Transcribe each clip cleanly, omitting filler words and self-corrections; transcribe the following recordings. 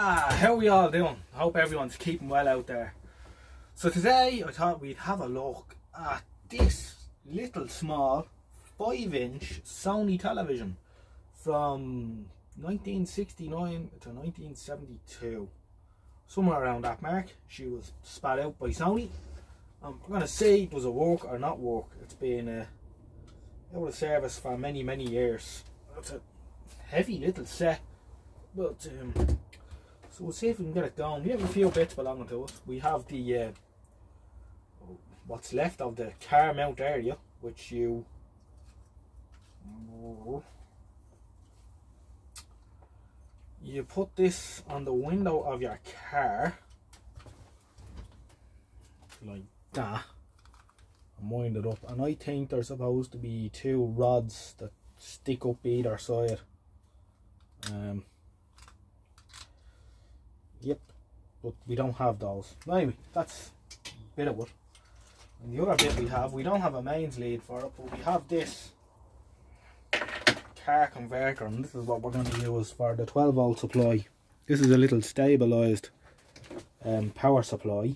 How are we all doing? I hope everyone's keeping well out there. So today I thought we'd have a look at this little small 5-inch Sony television from 1969 to 1972. Somewhere around that mark. She was spat out by Sony. I'm going to say, does it work or not work? It's been out of service for many years. It's a heavy little set, but so we'll see if we can get it going. We have a few bits belonging to it. We have the what's left of the car mount area, which you put this on the window of your car like that and wind it up, and I think there's supposed to be 2 rods that stick up either side. Yep, but we don't have those. Anyway, that's a bit of it. And the other bit we don't have a mains lead for it, but we have this car converter, and this is what we're going to use for the 12-volt supply. This is a little stabilised power supply.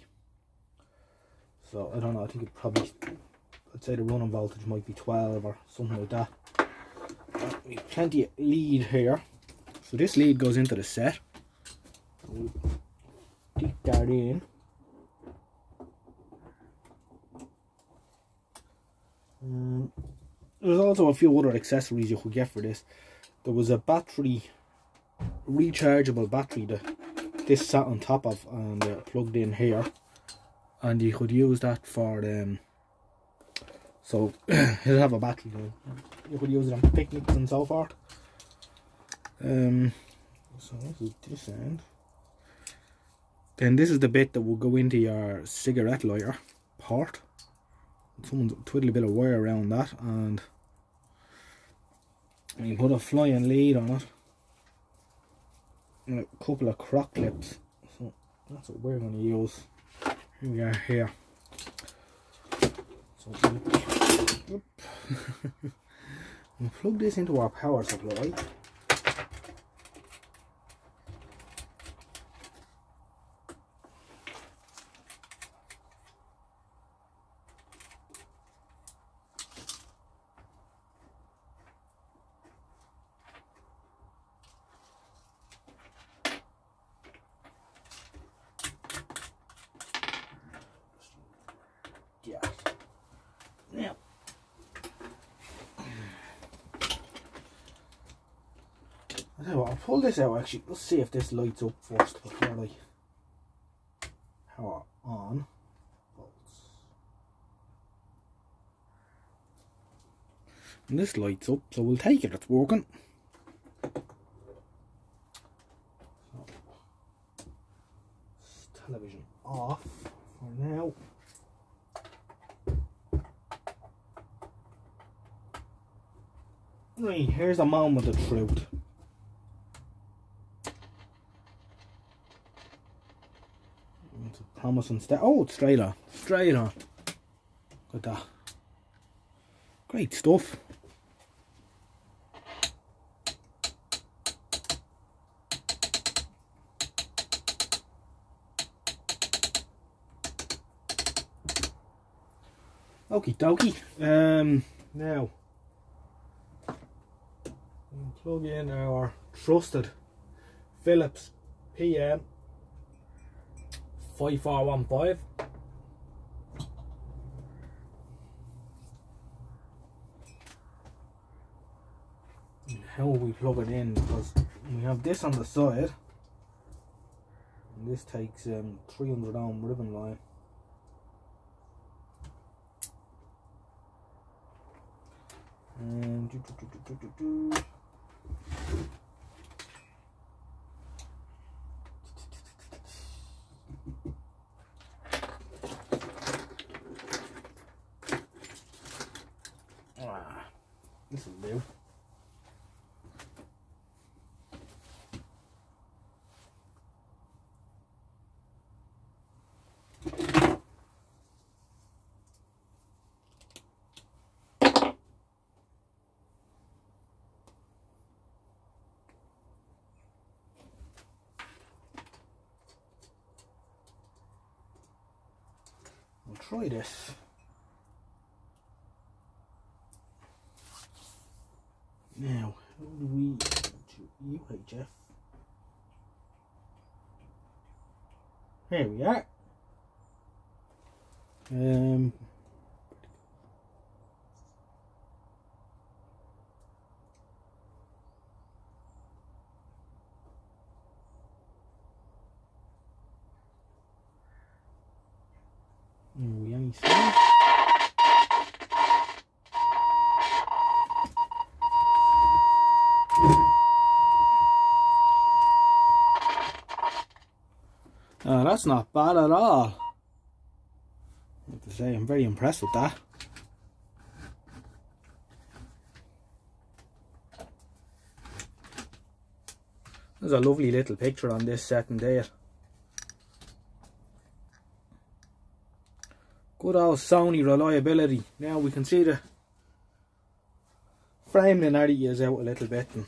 So I don't know, I think it probably, I'd say the running voltage might be 12 or something like that. We have plenty of lead here. So this lead goes into the set. We'll stick that in. There's also a few other accessories you could get for this. There was a battery, rechargeable battery that this sat on top of and plugged in here, and you could use that for so it'll have a battery there. You could use it on picnics and so forth. So this is this end. Then this is the bit that will go into your cigarette lighter port. Someone's twiddly bit of wire around that, and you put a flying lead on it and a couple of croc clips. So that's what we're going to use. Here we are here. So we'll plug this into our power supply. Yeah. Now, I'll pull this out actually. Let's see if this lights up first before I power on. And this lights up, so we'll take it, it's working. So, television off for now. Right, here's a moment of truth. It's a promising step. Oh, it's straight on. Straight on. Look at that. Great stuff. Okie dokie. Now plug in our trusted Philips PM 5415. And how will we plug it in? Because we have this on the side, and this takes 300 ohm ribbon line. And this will do. try this. Now, how do we do UHF? Here we are. We only see. Oh, that's not bad at all. I have to say, I'm very impressed with that. There's a lovely little picture on this setting there. Good old Sony reliability. Now we can see the frame linearity is out a little bit, and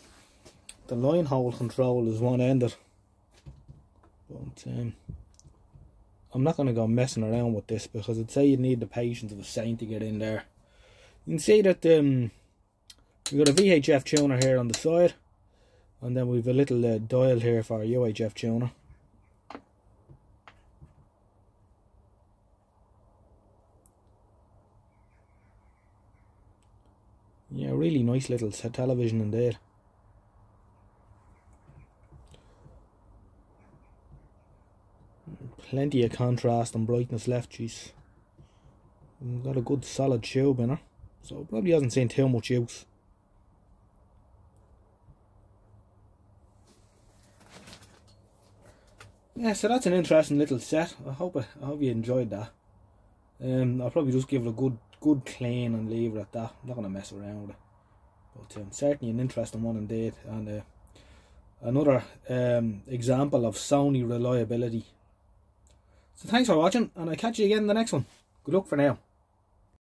the line hole control is one ended. But I'm not going to go messing around with this, because I'd say you need the patience of a saint to get in there. You can see that we've got a VHF tuner here on the side, and then we've a little dial here for a UHF tuner. Yeah, really nice little television in there. Plenty of contrast and brightness left, geez. Got a good solid tube in her, so it probably hasn't seen too much use. Yeah, so that's an interesting little set. I hope you enjoyed that. I'll probably just give it a good clean and leave it at that. I'm not going to mess around with it. But certainly an interesting one indeed, and another example of Sony reliability. So thanks for watching, and I'll catch you again in the next one. Good luck for now.